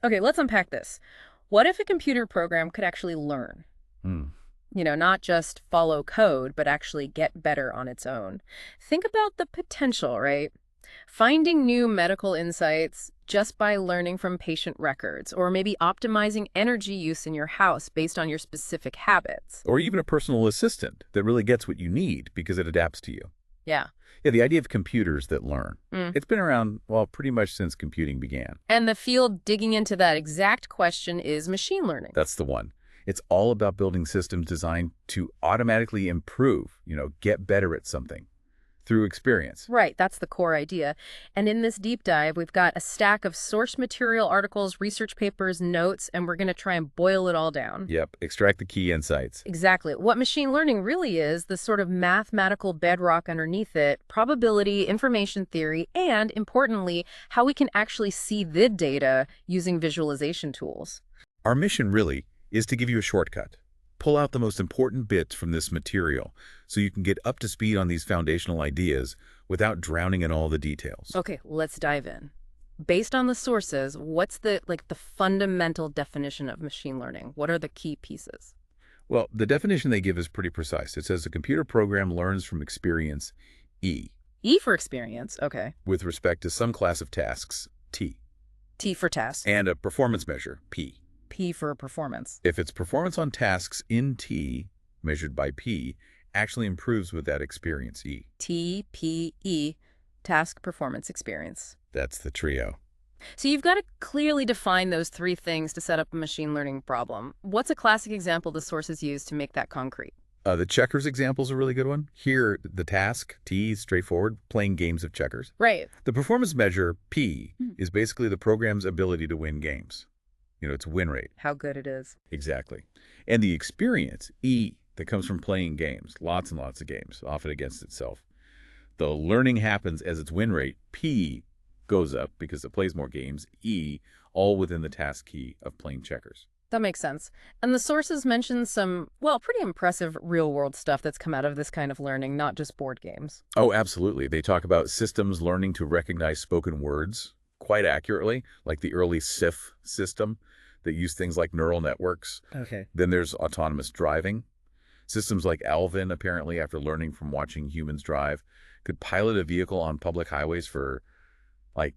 Okay, let's unpack this. What if a computer program could actually learn? Hmm. Not just follow code, but actually get better on its own. Think about the potential, right? Finding new medical insights just by learning from patient records, or maybe optimizing energy use in your house based on your specific habits. Or even a personal assistant that really gets what you need because it adapts to you. Yeah. Yeah, the idea of computers that learn. Mm. It's been around, well, pretty much since computing began. And the field digging into that exact question is machine learning. That's the one. It's all about building systems designed to automatically improve, get better at something through experience. Right, that's the core idea. And in this deep dive, we've got a stack of source material, articles, research papers, notes, and we're going to try and boil it all down. Yep, extract the key insights. Exactly. What machine learning really is, the sort of mathematical bedrock underneath it, probability, information theory, and, importantly, how we can actually see the data using visualization tools. Our mission really is to give you a shortcut. Pull out the most important bits from this material so you can get up to speed on these foundational ideas without drowning in all the details. Okay, let's dive in. Based on the sources, what's the fundamental definition of machine learning? What are the key pieces? Well, the definition they give is pretty precise. It says a computer program learns from experience, E, E for experience, okay. with respect to some class of tasks, T, T for task, and a performance measure, P. P for performance. If its performance on tasks in T, measured by P, actually improves with that experience, E. T, P, E, task, performance, experience. That's the trio. So you've got to clearly define those three things to set up a machine learning problem. What's a classic example the sources use to make that concrete? The checkers example is a really good one. Here, the task, T, is straightforward, playing games of checkers. Right. The performance measure, P, is basically the program's ability to win games. Its win rate. How good it is. Exactly. And the experience, E, that comes from playing games, lots and lots of games, often against itself. The learning happens as its win rate, P, goes up because it plays more games, E, all within the task key of playing checkers. That makes sense. And the sources mention some, well, pretty impressive real-world stuff that's come out of this kind of learning, not just board games. Oh, absolutely. They talk about systems learning to recognize spoken words quite accurately, like the early SIF system that used things like neural networks. Okay. Then there's autonomous driving. Systems like Alvin, apparently, after learning from watching humans drive, could pilot a vehicle on public highways for like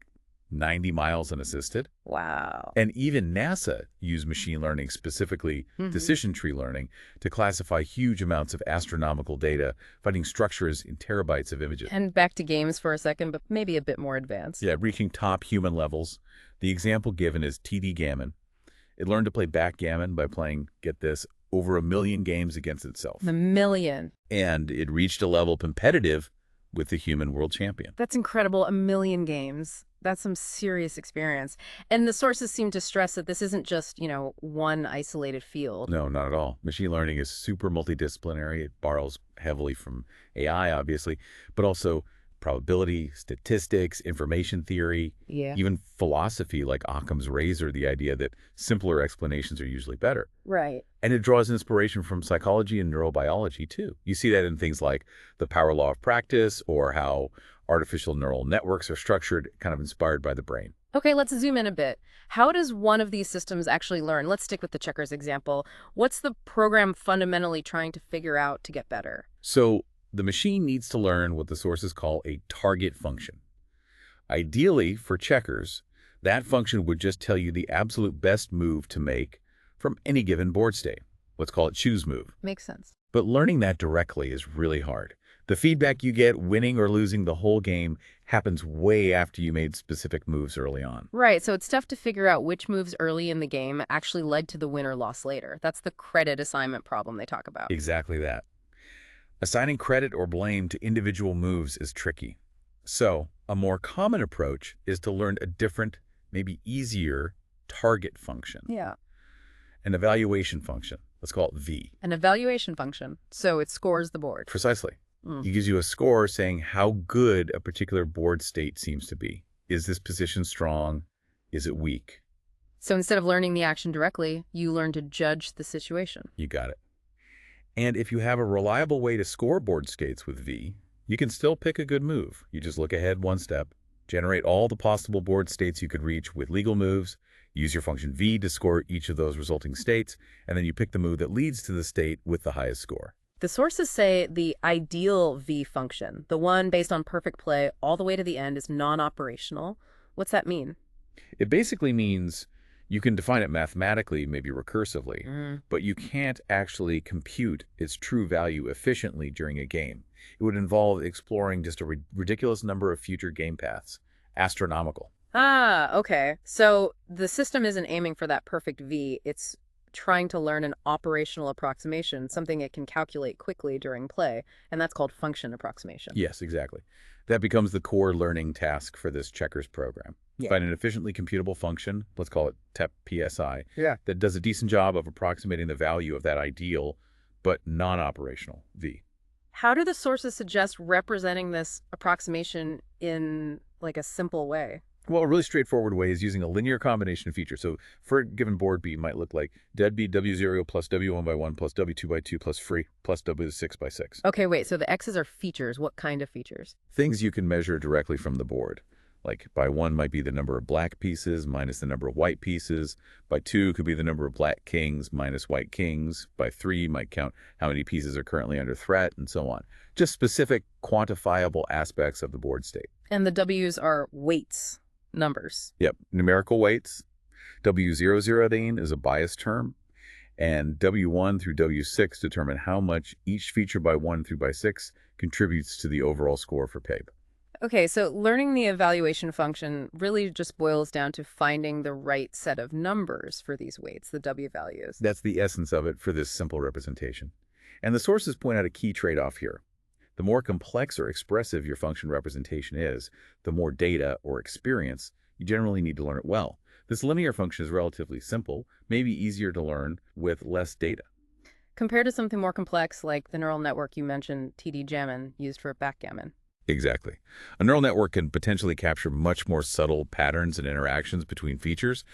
90 miles unassisted. Wow. And even NASA used machine learning, specifically decision tree learning, to classify huge amounts of astronomical data, finding structures in terabytes of images. And back to games for a second, but maybe a bit more advanced. Yeah, reaching top human levels. The example given is TD Gammon. It learned to play backgammon by playing, get this, over 1 million games against itself. 1 million. And it reached a level competitive with the human world champion. That's incredible. 1 million games. That's some serious experience. And the sources seem to stress that this isn't just, one isolated field. No, not at all. Machine learning is super multidisciplinary. It borrows heavily from AI, obviously, but also probability, statistics, information theory, Yeah. even philosophy like Occam's razor, the idea that simpler explanations are usually better. Right. And it draws inspiration from psychology and neurobiology, too. You see that in things like the power law of practice or how artificial neural networks are structured, kind of inspired by the brain. Okay, let's zoom in a bit. How does one of these systems actually learn? Let's stick with the checkers example. What's the program fundamentally trying to figure out to get better? So the machine needs to learn what the sources call a target function. Ideally, for checkers, that function would just tell you the absolute best move to make from any given board state. Let's call it choose move. Makes sense. But learning that directly is really hard. The feedback you get winning or losing the whole game happens way after you made specific moves early on. Right, so it's tough to figure out which moves early in the game actually led to the win or loss later. That's the credit assignment problem they talk about. Exactly that. Assigning credit or blame to individual moves is tricky. So, a more common approach is to learn a different, maybe easier, target function, Yeah. an evaluation function. Let's call it V. An evaluation function, so it scores the board. Precisely. It gives you a score saying how good a particular board state seems to be. Is this position strong? Is it weak? So instead of learning the action directly, you learn to judge the situation. You got it. And if you have a reliable way to score board states with V, you can still pick a good move. You just look ahead one step, generate all the possible board states you could reach with legal moves, Use your function v to score each of those resulting states, and then you pick the move that leads to the state with the highest score. The sources say the ideal V function, the one based on perfect play all the way to the end, is non-operational. What's that mean? It basically means you can define it mathematically, maybe recursively, but you can't actually compute its true value efficiently during a game. It would involve exploring just a ridiculous number of future game paths. Astronomical. Ah, okay. So the system isn't aiming for that perfect V. It's trying to learn an operational approximation, something it can calculate quickly during play, and that's called function approximation. Yes, exactly. That becomes the core learning task for this checkers program. Yeah. Find an efficiently computable function, let's call it TEP-PSI, Yeah. that does a decent job of approximating the value of that ideal but non-operational V. How do the sources suggest representing this approximation in like a simple way? Well, a really straightforward way is using a linear combination feature. So for a given board B might look like dead B W0 plus W1 by 1 plus W2 by 2 plus free plus W6 by 6. Okay, wait, so the X's are features. What kind of features? Things you can measure directly from the board. Like by 1 might be the number of black pieces minus the number of white pieces. By 2 could be the number of black kings minus white kings. By 3 might count how many pieces are currently under threat, and so on. Just specific quantifiable aspects of the board state. And the W's are weights, numbers. Yep, numerical weights. W00 then is a bias term, and W1 through W6 determine how much each feature by 1 through by 6 contributes to the overall score for PAPE. Okay, so learning the evaluation function really just boils down to finding the right set of numbers for these weights, the W values. That's the essence of it for this simple representation. And the sources point out a key trade-off here. The more complex or expressive your function representation is, the more data or experience you generally need to learn it well. This linear function is relatively simple, maybe easier to learn with less data. Compared to something more complex like the neural network you mentioned, TD-Gammon, used for backgammon. Exactly. A neural network can potentially capture much more subtle patterns and interactions between features,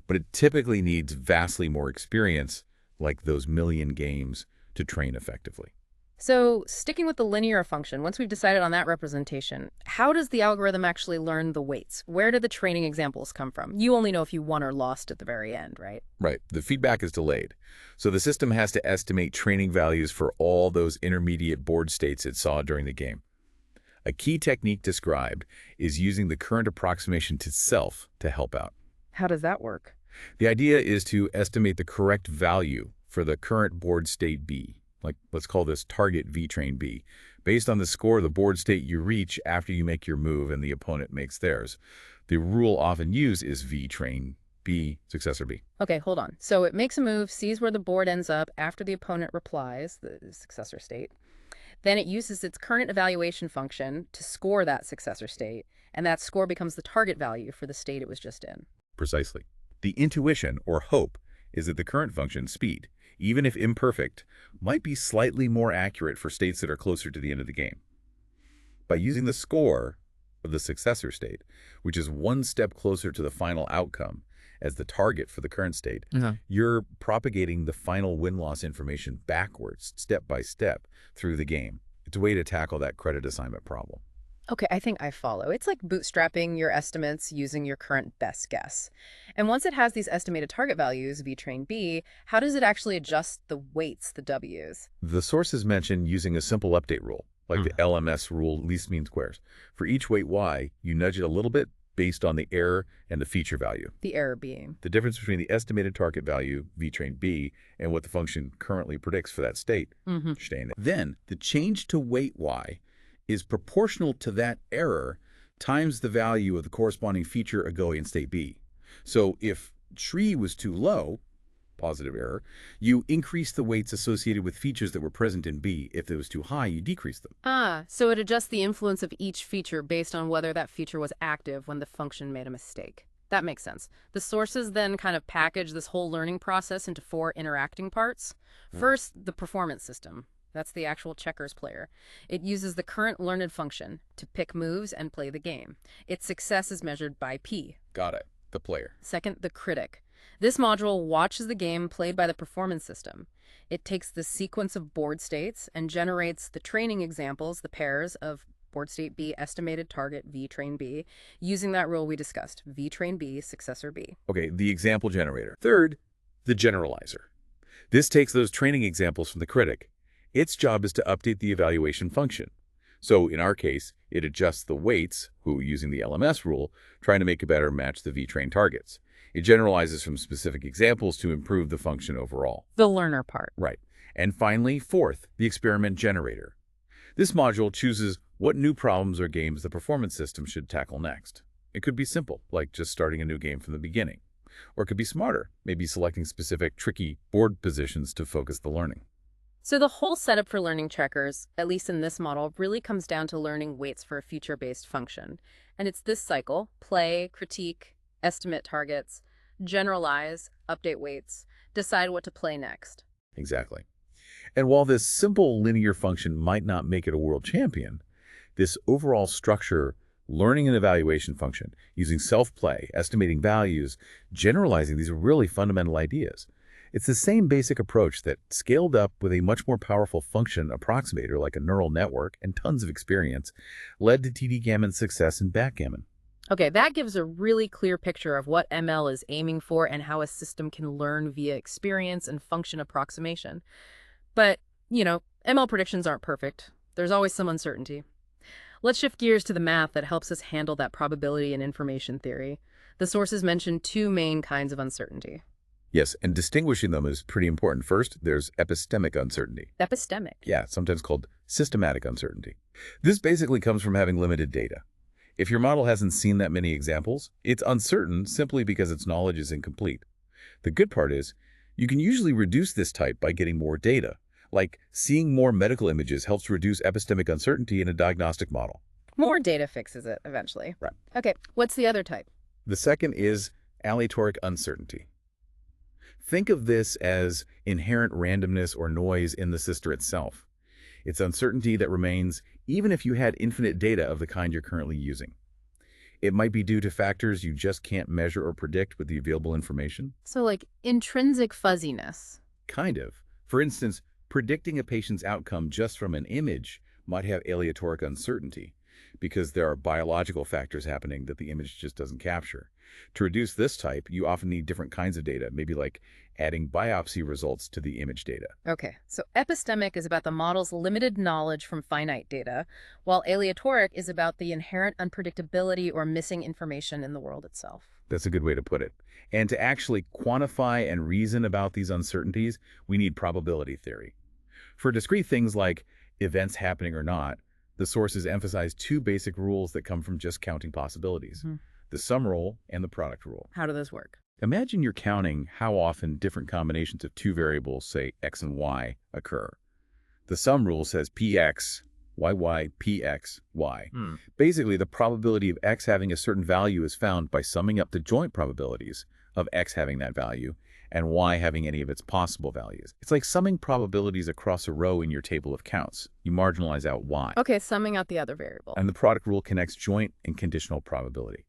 but it typically needs vastly more experience, like those million games, to train effectively. So sticking with the linear function, once we've decided on that representation, how does the algorithm actually learn the weights? Where do the training examples come from? You only know if you won or lost at the very end, right? Right. The feedback is delayed. So the system has to estimate training values for all those intermediate board states it saw during the game. A key technique described is using the current approximation to self to help out. How does that work? The idea is to estimate the correct value for the current board state B. Like, let's call this target V-train B, based on the score of the board state you reach after you make your move and the opponent makes theirs. The rule often used is V-train B, successor B. Okay, hold on. So it makes a move, sees where the board ends up after the opponent replies, the successor state. Then it uses its current evaluation function to score that successor state, and that score becomes the target value for the state it was just in. Precisely. The intuition, or hope, is that the current function, speed, even if imperfect, might be slightly more accurate for states that are closer to the end of the game. By using the score of the successor state, which is one step closer to the final outcome, as the target for the current state, you're propagating the final win-loss information backwards, step by step, through the game. It's a way to tackle that credit assignment problem. Okay, I think I follow. It's like bootstrapping your estimates using your current best guess. And once it has these estimated target values, V-train B, how does it actually adjust the weights, the W's? The sources mention using a simple update rule, like the LMS rule, least mean squares. For each weight Y, you nudge it a little bit based on the error and the feature value. The error being? The difference between the estimated target value, V-train B, and what the function currently predicts for that state. Staying there. Then, the change to weight Y is proportional to that error times the value of the corresponding feature agoing in state B. So if tree was too low, positive error, you increase the weights associated with features that were present in B. If it was too high, you decrease them. Ah, so it adjusts the influence of each feature based on whether that feature was active when the function made a mistake. That makes sense. The sources then kind of package this whole learning process into 4 interacting parts. First, the performance system. That's the actual checkers player. It uses the current learned function to pick moves and play the game. Its success is measured by P. Got it. The player. Second, the critic. This module watches the game played by the performance system. It takes the sequence of board states and generates the training examples, the pairs of board state B, estimated target V train B, using that rule we discussed, V train B, successor B. Okay, the example generator. Third, the generalizer. This takes those training examples from the critic. Its job is to update the evaluation function. So in our case, it adjusts the weights, using the LMS rule, trying to make it better match the V-train targets. It generalizes from specific examples to improve the function overall. The learner part. Right. And finally, fourth, the experiment generator. This module chooses what new problems or games the performance system should tackle next. It could be simple, like just starting a new game from the beginning. Or it could be smarter, maybe selecting specific, tricky board positions to focus the learning. So the whole setup for learning checkers, at least in this model, really comes down to learning weights for a future-based function. And it's this cycle: play, critique, estimate targets, generalize, update weights, decide what to play next. Exactly. And while this simple linear function might not make it a world champion, this overall structure, learning and evaluation function, using self-play, estimating values, generalizing, these are really fundamental ideas. It's the same basic approach that, scaled up with a much more powerful function approximator like a neural network and tons of experience, led to TD Gammon's success in backgammon. Okay, that gives a really clear picture of what ML is aiming for and how a system can learn via experience and function approximation. But, ML predictions aren't perfect. There's always some uncertainty. Let's shift gears to the math that helps us handle that probability in information theory. The sources mention two main kinds of uncertainty. Yes, and distinguishing them is pretty important. First, there's epistemic uncertainty. Epistemic? Yeah, sometimes called systematic uncertainty. This basically comes from having limited data. If your model hasn't seen that many examples, it's uncertain simply because its knowledge is incomplete. The good part is, you can usually reduce this type by getting more data. Like, seeing more medical images helps reduce epistemic uncertainty in a diagnostic model. More data fixes it eventually. Right. Okay, what's the other type? The second is aleatoric uncertainty. Think of this as inherent randomness or noise in the system itself. It's uncertainty that remains even if you had infinite data of the kind you're currently using. It might be due to factors you just can't measure or predict with the available information. So like intrinsic fuzziness. Kind of. For instance, predicting a patient's outcome just from an image might have aleatoric uncertainty because there are biological factors happening that the image just doesn't capture. To reduce this type, you often need different kinds of data, maybe like adding biopsy results to the image data. Okay, so epistemic is about the model's limited knowledge from finite data, while aleatoric is about the inherent unpredictability or missing information in the world itself. That's a good way to put it. And to actually quantify and reason about these uncertainties, we need probability theory. For discrete things like events happening or not, the sources emphasize two basic rules that come from just counting possibilities. The sum rule and the product rule. How do those work? Imagine you're counting how often different combinations of two variables, say x and y, occur. The sum rule says px, yy, px, y. Basically, the probability of x having a certain value is found by summing up the joint probabilities of x having that value and y having any of its possible values. It's like summing probabilities across a row in your table of counts. You marginalize out y. Okay, summing out the other variable. And the product rule connects joint and conditional probability.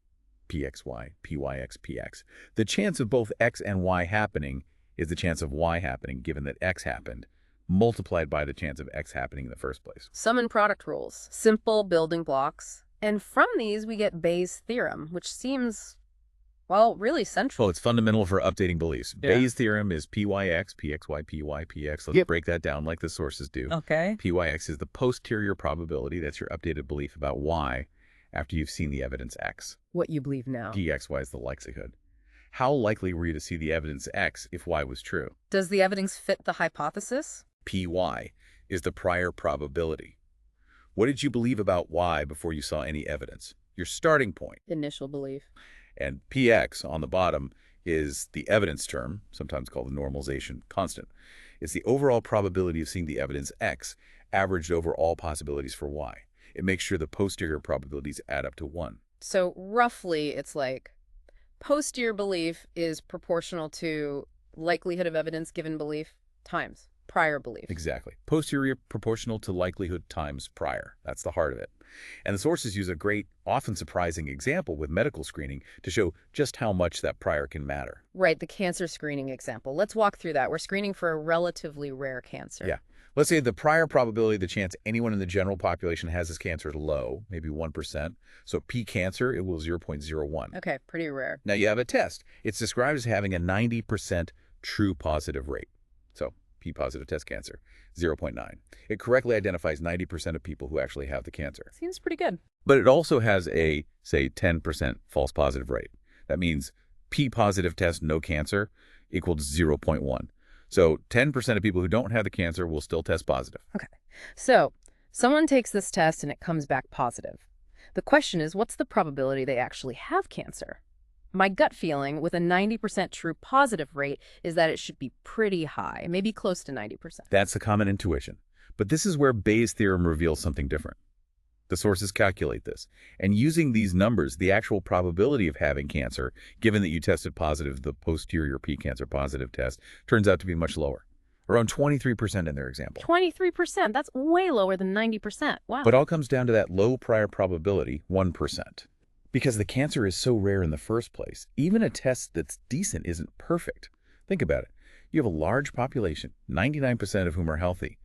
Pxy, Pyx, Px. The chance of both x and y happening is the chance of y happening given that x happened, multiplied by the chance of x happening in the first place. Sum and product rules, simple building blocks. And from these we get Bayes' theorem, which seems, well, really central. Well, it's fundamental for updating beliefs. Yeah. Bayes' theorem is Pyx, Pxy, Py, Px. Let's break that down like the sources do. Okay. Pyx is the posterior probability. That's your updated belief about y after you've seen the evidence x. What you believe now. Pxy is the likelihood. How likely were you to see the evidence x if y was true? Does the evidence fit the hypothesis? Py is the prior probability. What did you believe about y before you saw any evidence? Your starting point. Initial belief. And px on the bottom is the evidence term, sometimes called the normalization constant. It's the overall probability of seeing the evidence x averaged over all possibilities for y. It makes sure the posterior probabilities add up to 1. So roughly it's like posterior belief is proportional to likelihood of evidence given belief times prior belief. Exactly. Posterior proportional to likelihood times prior. That's the heart of it. And the sources use a great, often surprising example with medical screening to show just how much that prior can matter. Right, the cancer screening example. Let's walk through that. We're screening for a relatively rare cancer. Yeah. Let's say the prior probability, the chance anyone in the general population has this cancer is low, maybe 1%. So p-cancer, it will 0.01. Okay, pretty rare. Now you have a test. It's described as having a 90% true positive rate. So p-positive test cancer, 0.9. It correctly identifies 90% of people who actually have the cancer. Seems pretty good. But it also has a, say, 10% false positive rate. That means p-positive test no cancer equals 0.1. So 10% of people who don't have the cancer will still test positive. Okay. So someone takes this test and it comes back positive. The question is, what's the probability they actually have cancer? My gut feeling with a 90% true positive rate is that it should be pretty high, maybe close to 90%. That's a common intuition. But this is where Bayes' theorem reveals something different. The sources calculate this. And using these numbers, the actual probability of having cancer, given that you tested positive, the posterior p-cancer positive test, turns out to be much lower. Around 23% in their example. 23%? That's way lower than 90%. Wow. But all comes down to that low prior probability, 1%. Because the cancer is so rare in the first place, even a test that's decent isn't perfect. Think about it. You have a large population, 99% of whom are healthy.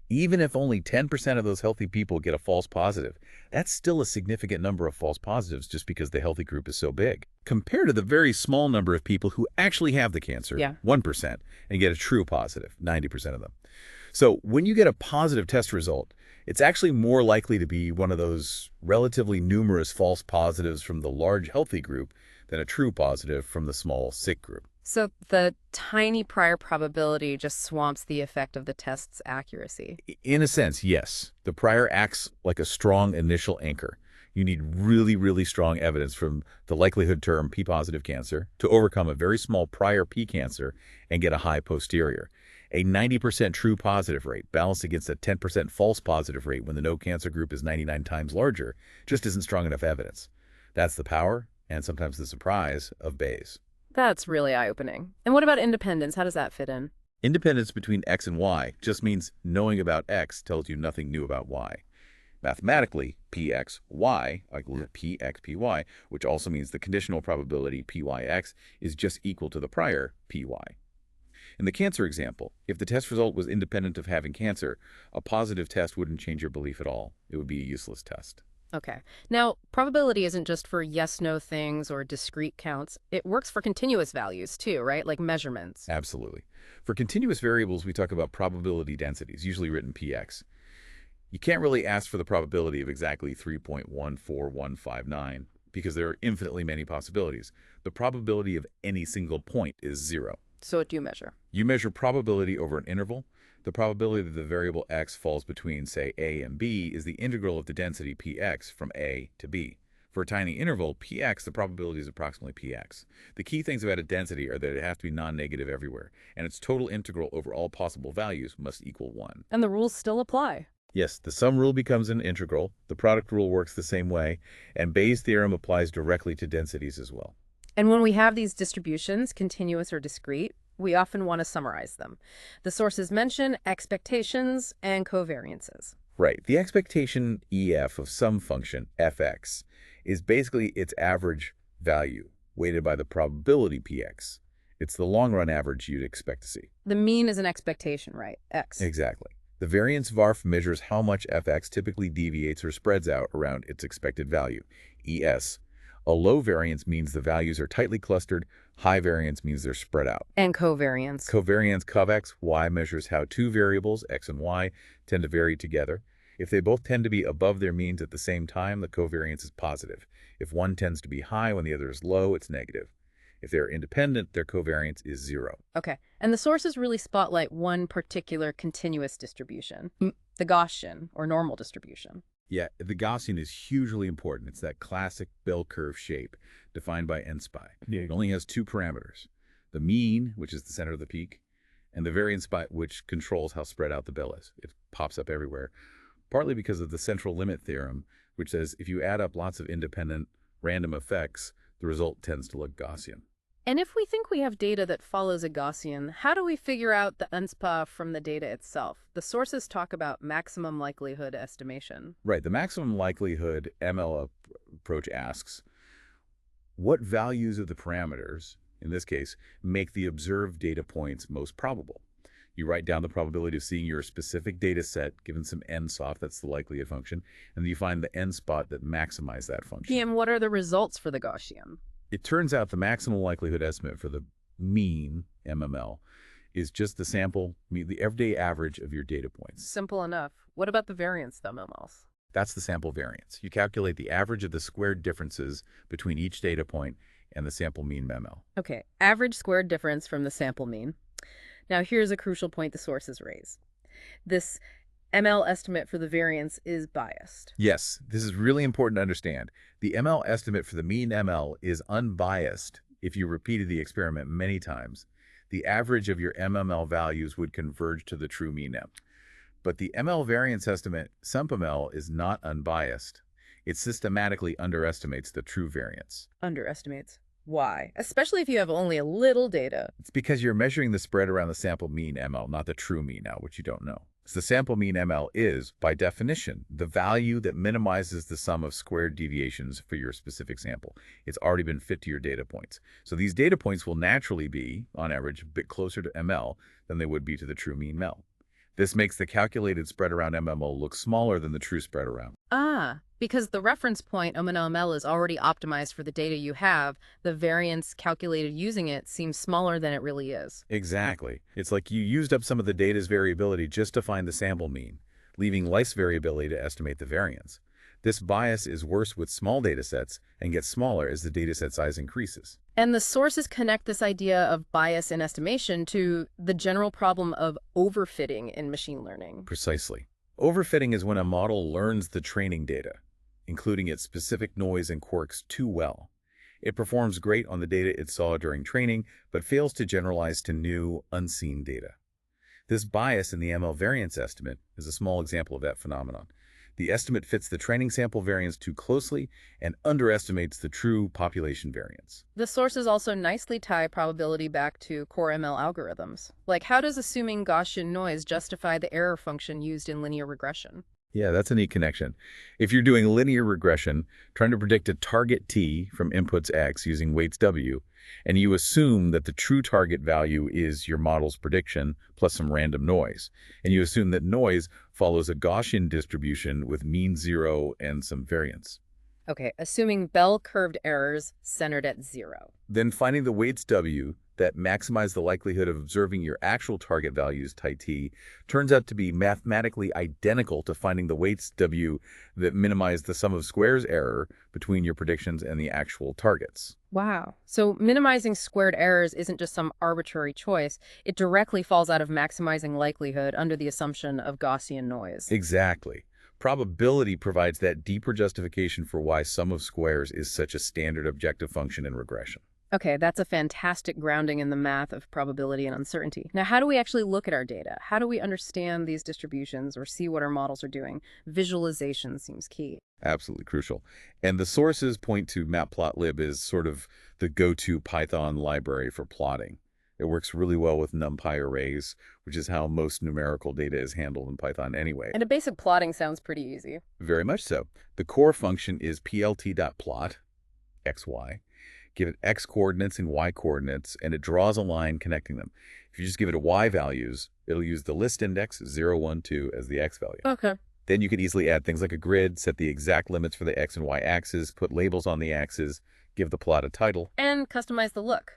Even if only 10% of those healthy people get a false positive, that's still a significant number of false positives just because the healthy group is so big. Compared to the very small number of people who actually have the cancer, 1%, and get a true positive, 90% of them. So when you get a positive test result, it's actually more likely to be one of those relatively numerous false positives from the large healthy group than a true positive from the small sick group. So the tiny prior probability just swamps the effect of the test's accuracy. In a sense, yes. The prior acts like a strong initial anchor. You need really, really strong evidence from the likelihood term p-positive cancer to overcome a very small prior p-cancer and get a high posterior. A 90% true positive rate balanced against a 10% false positive rate when the no cancer group is 99 times larger just isn't strong enough evidence. That's the power, and sometimes the surprise, of Bayes. That's really eye-opening. And what about independence? How does that fit in? Independence between X and Y just means knowing about X tells you nothing new about Y. Mathematically, Pxy, like Pxpy, which also means the conditional probability Pyx is just equal to the prior Py. In the cancer example, if the test result was independent of having cancer, a positive test wouldn't change your belief at all. It would be a useless test. Okay. Now, probability isn't just for yes-no things or discrete counts. It works for continuous values too, right? Like measurements. Absolutely. For continuous variables, we talk about probability densities, usually written px. You can't really ask for the probability of exactly 3.14159 because there are infinitely many possibilities. The probability of any single point is 0. So what do you measure? You measure probability over an interval. The probability that the variable x falls between, say, a and b is the integral of the density px from a to b. For a tiny interval, px, the probability is approximately px. The key things about a density are that it has to be non-negative everywhere, and its total integral over all possible values must equal 1. And the rules still apply. Yes, the sum rule becomes an integral, the product rule works the same way, and Bayes' theorem applies directly to densities as well. And when we have these distributions, continuous or discrete, we often want to summarize them. The sources mention expectations and covariances. Right. The expectation EF of some function, fx, is basically its average value, weighted by the probability px. It's the long-run average you'd expect to see. The mean is an expectation, right? X. Exactly. The variance varph measures how much fx typically deviates or spreads out around its expected value, ES. A low variance means the values are tightly clustered. High variance means they're spread out. And covariance. Covariance, covx, y, measures how two variables, x and y, tend to vary together. If they both tend to be above their means at the same time, the covariance is positive. If one tends to be high when the other is low, it's negative. If they're independent, their covariance is 0. Okay. And the sources really spotlight one particular continuous distribution, the Gaussian or normal distribution. Yeah, the Gaussian is hugely important. It's that classic bell curve shape defined by NSPI. It only has two parameters, the mean, which is the center of the peak, and the variance by which controls how spread out the bell is. It pops up everywhere, partly because of the central limit theorem, which says if you add up lots of independent random effects, the result tends to look Gaussian. And if we think we have data that follows a Gaussian, how do we figure out the NSPA from the data itself? The sources talk about maximum likelihood estimation. Right. The maximum likelihood ML approach asks, what values of the parameters, in this case, make the observed data points most probable? You write down the probability of seeing your specific data set given some n-soft, that's the likelihood function, and then you find the n-spot that maximize that function. And what are the results for the Gaussian? It turns out the maximal likelihood estimate for the mean MML is just the sample, the everyday average of your data points. Simple enough. What about the variance, though, MMLs? That's the sample variance. You calculate the average of the squared differences between each data point and the sample mean MML. Okay, average squared difference from the sample mean. Now here's a crucial point the sources raise. This ML estimate for the variance is biased. Yes, this is really important to understand. The ML estimate for the mean ML is unbiased if you repeated the experiment many times. The average of your MML values would converge to the true mean M. But the ML variance estimate, SumpML, is not unbiased. It systematically underestimates the true variance. Underestimates. Why? Especially if you have only a little data. It's because you're measuring the spread around the sample mean ML, not the true mean now, which you don't know. So the sample mean ML is, by definition, the value that minimizes the sum of squared deviations for your specific sample. It's already been fit to your data points. So these data points will naturally be, on average, a bit closer to ML than they would be to the true mean ML. This makes the calculated spread around MML look smaller than the true spread around. Because the reference point OML is already optimized for the data you have, the variance calculated using it seems smaller than it really is. Exactly. It's like you used up some of the data's variability just to find the sample mean, leaving less variability to estimate the variance. This bias is worse with small data sets and gets smaller as the data set size increases. And the sources connect this idea of bias in estimation to the general problem of overfitting in machine learning. Precisely. Overfitting is when a model learns the training data, including its specific noise and quirks, too well. It performs great on the data it saw during training, but fails to generalize to new, unseen data. This bias in the ML variance estimate is a small example of that phenomenon. The estimate fits the training sample variance too closely and underestimates the true population variance. The sources also nicely tie probability back to core ML algorithms. Like, how does assuming Gaussian noise justify the error function used in linear regression? Yeah, that's a neat connection. If you're doing linear regression, trying to predict a target T from inputs X using weights W, and you assume that the true target value is your model's prediction plus some random noise, and you assume that noise follows a Gaussian distribution with mean 0 and some variance. Okay, assuming bell-curved errors centered at 0. Then finding the weights W that maximize the likelihood of observing your actual target values, T, turns out to be mathematically identical to finding the weights W that minimize the sum of squares error between your predictions and the actual targets. Wow. So minimizing squared errors isn't just some arbitrary choice. It directly falls out of maximizing likelihood under the assumption of Gaussian noise. Exactly. Probability provides that deeper justification for why sum of squares is such a standard objective function in regression. Okay, that's a fantastic grounding in the math of probability and uncertainty. Now, how do we actually look at our data? How do we understand these distributions or see what our models are doing? Visualization seems key. Absolutely crucial. And the sources point to matplotlib as sort of the go-to Python library for plotting. It works really well with NumPy arrays, which is how most numerical data is handled in Python anyway. And a basic plotting sounds pretty easy. Very much so. The core function is plt.plot, xy. Give it x coordinates and y coordinates, and it draws a line connecting them. If you just give it a y values, it'll use the list index 0, 1, 2 as the x value. Okay. Then you could easily add things like a grid, set the exact limits for the x and y axes, put labels on the axes, give the plot a title. And customize the look.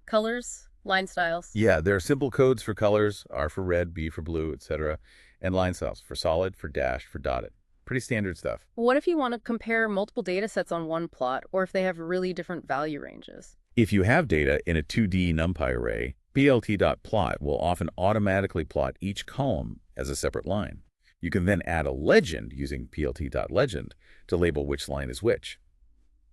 Colors, line styles. Yeah, there are simple codes for colors, R for red, B for blue, etc., and line styles for solid, for dashed, for dotted. Pretty standard stuff. What if you want to compare multiple data sets on one plot, or if they have really different value ranges? If you have data in a 2D NumPy array, plt.plot will often automatically plot each column as a separate line. You can then add a legend using plt.legend to label which line is which.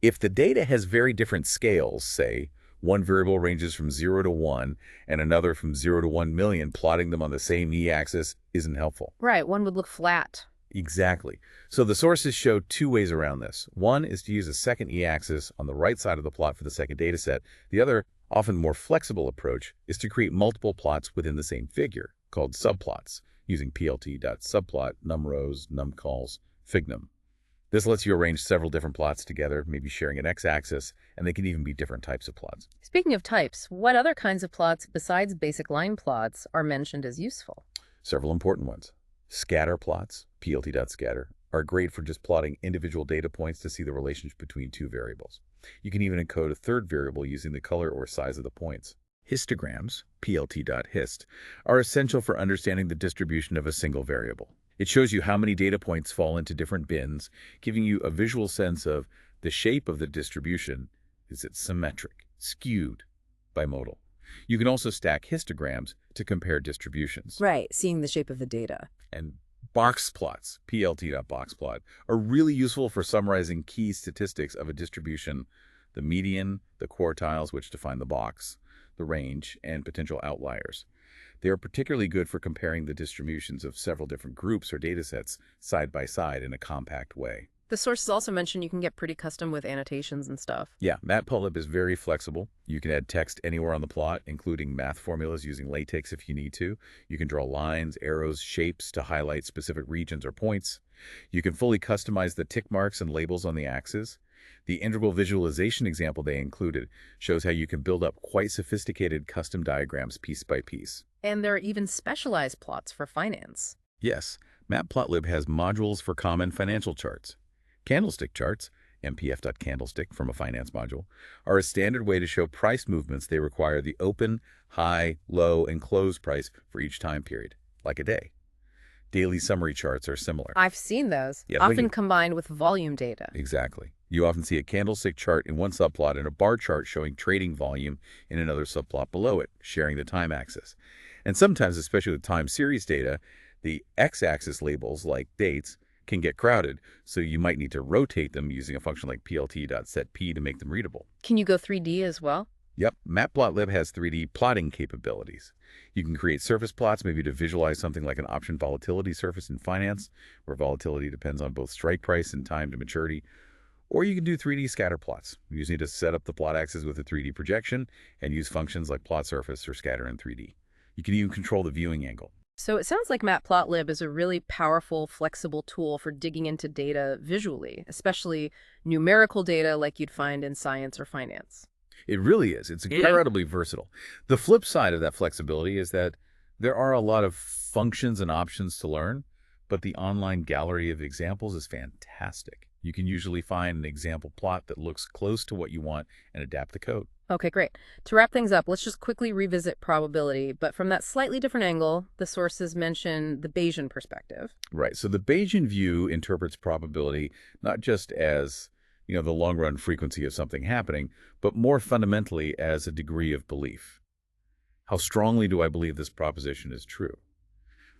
If the data has very different scales, say, one variable ranges from 0 to 1 and another from 0 to 1 million, plotting them on the same y-axis isn't helpful. Right, one would look flat. Exactly. So the sources show two ways around this. One is to use a second y-axis on the right side of the plot for the second data set. The other, often more flexible approach, is to create multiple plots within the same figure, called subplots, using plt.subplot, numrows, numcols, fignum. This lets you arrange several different plots together, maybe sharing an x-axis, and they can even be different types of plots. Speaking of types, what other kinds of plots besides basic line plots are mentioned as useful? Several important ones. Scatter plots, plt.scatter, are great for just plotting individual data points to see the relationship between two variables. You can even encode a third variable using the color or size of the points. Histograms, plt.hist, are essential for understanding the distribution of a single variable. It shows you how many data points fall into different bins, giving you a visual sense of the shape of the distribution. Is it symmetric, skewed, bimodal? You can also stack histograms to compare distributions. Right, seeing the shape of the data. And box plots, plt.boxplot, are really useful for summarizing key statistics of a distribution: the median, the quartiles, which define the box, the range, and potential outliers. They are particularly good for comparing the distributions of several different groups or datasets side by side in a compact way. The sources also mention you can get pretty custom with annotations and stuff. Yeah, Matplotlib is very flexible. You can add text anywhere on the plot, including math formulas using LaTeX if you need to. You can draw lines, arrows, shapes to highlight specific regions or points. You can fully customize the tick marks and labels on the axes. The integral visualization example they included shows how you can build up quite sophisticated custom diagrams piece by piece. And there are even specialized plots for finance. Yes, Matplotlib has modules for common financial charts. Candlestick charts, mpf.candlestick from a finance module, are a standard way to show price movements. They require the open, high, low, and close price for each time period, like a day. Daily summary charts are similar. I've seen those, Yeah, often combined with volume data. Exactly. You often see a candlestick chart in one subplot and a bar chart showing trading volume in another subplot below it, sharing the time axis. And sometimes, especially with time series data, the x-axis labels, like dates, can get crowded, so you might need to rotate them using a function like plt.setp to make them readable. Can you go 3D as well? Yep, Matplotlib has 3D plotting capabilities. You can create surface plots, maybe to visualize something like an option volatility surface in finance, where volatility depends on both strike price and time to maturity. Or you can do 3D scatter plots. You just need to set up the plot axis with a 3D projection and use functions like plot surface or scatter in 3D. You can even control the viewing angle. So it sounds like Matplotlib is a really powerful, flexible tool for digging into data visually, especially numerical data like you'd find in science or finance. It really is. It's incredibly versatile. The flip side of that flexibility is that there are a lot of functions and options to learn, but the online gallery of examples is fantastic. You can usually find an example plot that looks close to what you want and adapt the code. Okay, great. To wrap things up, let's just quickly revisit probability, but from that slightly different angle. The sources mention the Bayesian perspective. Right. So the Bayesian view interprets probability not just as, the long-run frequency of something happening, but more fundamentally as a degree of belief. How strongly do I believe this proposition is true?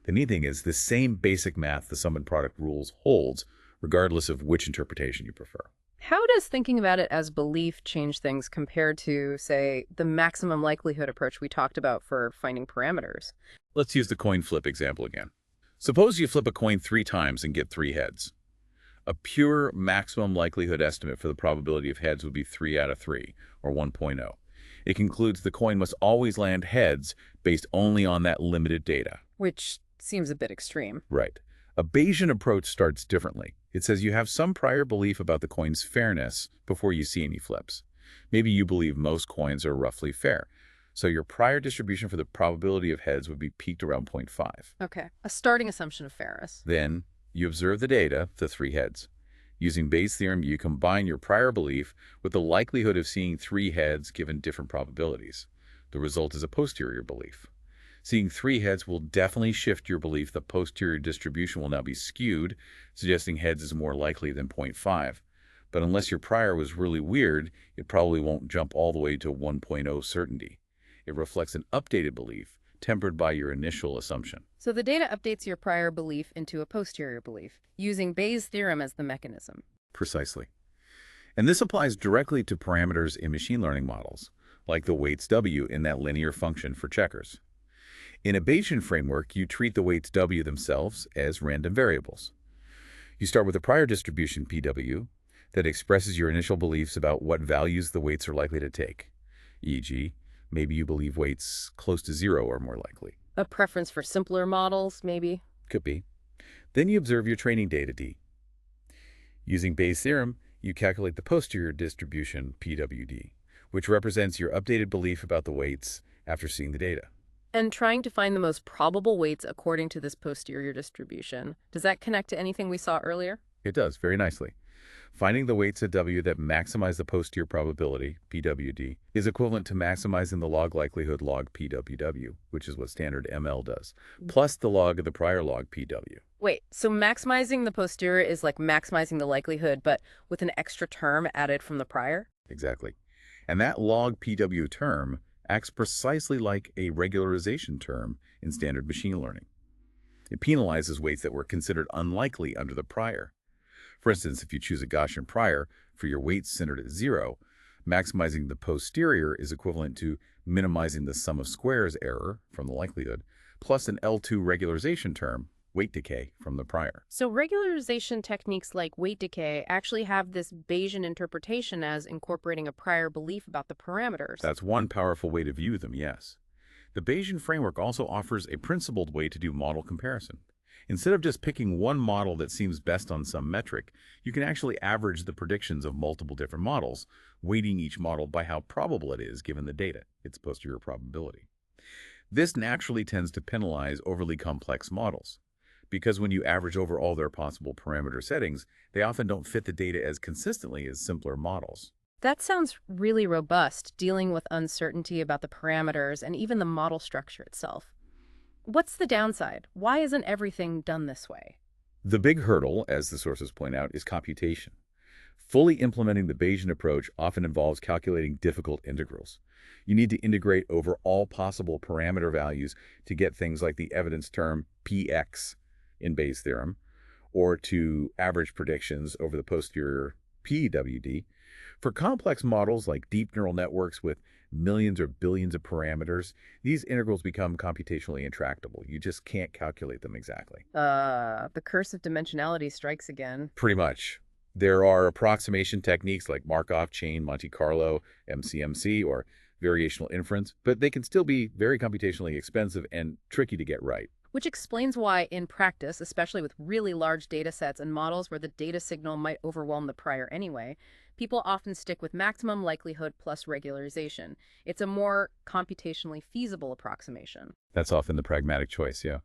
The neat thing is the same basic math the sum and product rules holds, regardless of which interpretation you prefer. How does thinking about it as belief change things compared to, say, the maximum likelihood approach we talked about for finding parameters? Let's use the coin flip example again. Suppose you flip a coin 3 times and get 3 heads. A pure maximum likelihood estimate for the probability of heads would be 3 out of 3, or 1.0. It concludes the coin must always land heads based only on that limited data. Which seems a bit extreme. Right. A Bayesian approach starts differently. It says you have some prior belief about the coin's fairness before you see any flips. Maybe you believe most coins are roughly fair. So your prior distribution for the probability of heads would be peaked around 0.5. Okay, a starting assumption of fairness. Then you observe the data, the 3 heads. Using Bayes' theorem, you combine your prior belief with the likelihood of seeing 3 heads given different probabilities. The result is a posterior belief. Seeing 3 heads will definitely shift your belief the posterior distribution will now be skewed, suggesting heads is more likely than 0.5. But unless your prior was really weird, it probably won't jump all the way to 1.0 certainty. It reflects an updated belief, tempered by your initial assumption. So the data updates your prior belief into a posterior belief, using Bayes' theorem as the mechanism. Precisely. And this applies directly to parameters in machine learning models, like the weights W in that linear function for checkers. In a Bayesian framework, you treat the weights W themselves as random variables. You start with a prior distribution PW that expresses your initial beliefs about what values the weights are likely to take. E.g., maybe you believe weights close to 0 are more likely. A preference for simpler models, maybe? Could be. Then you observe your training data D. Using Bayes' theorem, you calculate the posterior distribution, PWD, which represents your updated belief about the weights after seeing the data. And trying to find the most probable weights according to this posterior distribution. Does that connect to anything we saw earlier? It does, very nicely. Finding the weights at W that maximize the posterior probability, PWD, is equivalent to maximizing the log likelihood log PWW, which is what standard ML does, plus the log of the prior log PW. Wait, so maximizing the posterior is like maximizing the likelihood, but with an extra term added from the prior? Exactly. And that log PW term acts precisely like a regularization term in standard machine learning. It penalizes weights that were considered unlikely under the prior. For instance, if you choose a Gaussian prior for your weights centered at 0, maximizing the posterior is equivalent to minimizing the sum of squares error from the likelihood, plus an L2 regularization term, weight decay, from the prior. So regularization techniques like weight decay actually have this Bayesian interpretation as incorporating a prior belief about the parameters. That's one powerful way to view them, yes. The Bayesian framework also offers a principled way to do model comparison. Instead of just picking one model that seems best on some metric, you can actually average the predictions of multiple different models, weighting each model by how probable it is given the data, its posterior probability. This naturally tends to penalize overly complex models, because when you average over all their possible parameter settings, they often don't fit the data as consistently as simpler models. That sounds really robust, dealing with uncertainty about the parameters and even the model structure itself. What's the downside? Why isn't everything done this way? The big hurdle, as the sources point out, is computation. Fully implementing the Bayesian approach often involves calculating difficult integrals. You need to integrate over all possible parameter values to get things like the evidence term px in Bayes' theorem, or to average predictions over the posterior PWD. For complex models like deep neural networks with millions or billions of parameters, these integrals become computationally intractable. You just can't calculate them exactly. The curse of dimensionality strikes again. Pretty much. There are approximation techniques like Markov chain, Monte Carlo, MCMC, or variational inference, but they can still be very computationally expensive and tricky to get right. Which explains why, in practice, especially with really large data sets and models where the data signal might overwhelm the prior anyway, people often stick with maximum likelihood plus regularization. It's a more computationally feasible approximation. That's often the pragmatic choice, yeah.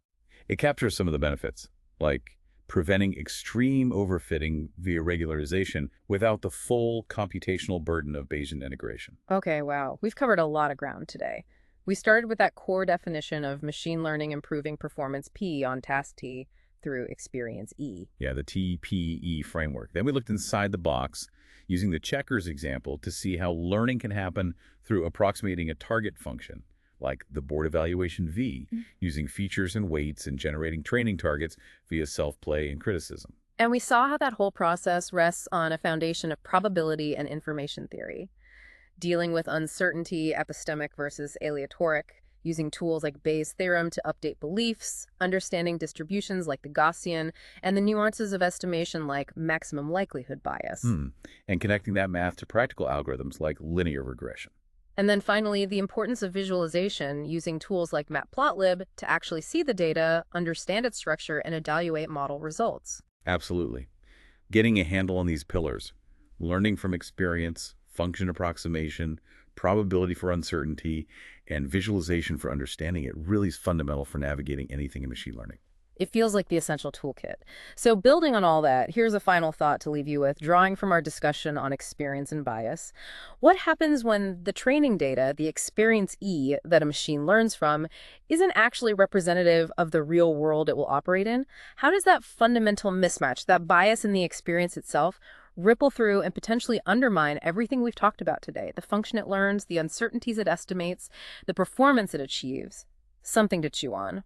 It captures some of the benefits, like preventing extreme overfitting via regularization without the full computational burden of Bayesian integration. Okay, wow. We've covered a lot of ground today. We started with that core definition of machine learning improving performance P on task T through experience E. Yeah, the TPE framework. Then we looked inside the box using the checkers example to see how learning can happen through approximating a target function, like the board evaluation V, using features and weights and generating training targets via self-play and criticism. And we saw how that whole process rests on a foundation of probability and information theory, dealing with uncertainty, epistemic versus aleatoric, using tools like Bayes' theorem to update beliefs, understanding distributions like the Gaussian, and the nuances of estimation like maximum likelihood bias. And connecting that math to practical algorithms like linear regression. And then finally, the importance of visualization using tools like Matplotlib to actually see the data, understand its structure, and evaluate model results. Absolutely. Getting a handle on these pillars, learning from experience, function approximation, probability for uncertainty, and visualization for understanding it really is fundamental for navigating anything in machine learning. It feels like the essential toolkit. So building on all that, here's a final thought to leave you with, drawing from our discussion on experience and bias. What happens when the training data, the experience E that a machine learns from, isn't actually representative of the real world it will operate in? How does that fundamental mismatch, that bias in the experience itself, ripple through and potentially undermine everything we've talked about today? The function it learns, the uncertainties it estimates, the performance it achieves. Something to chew on.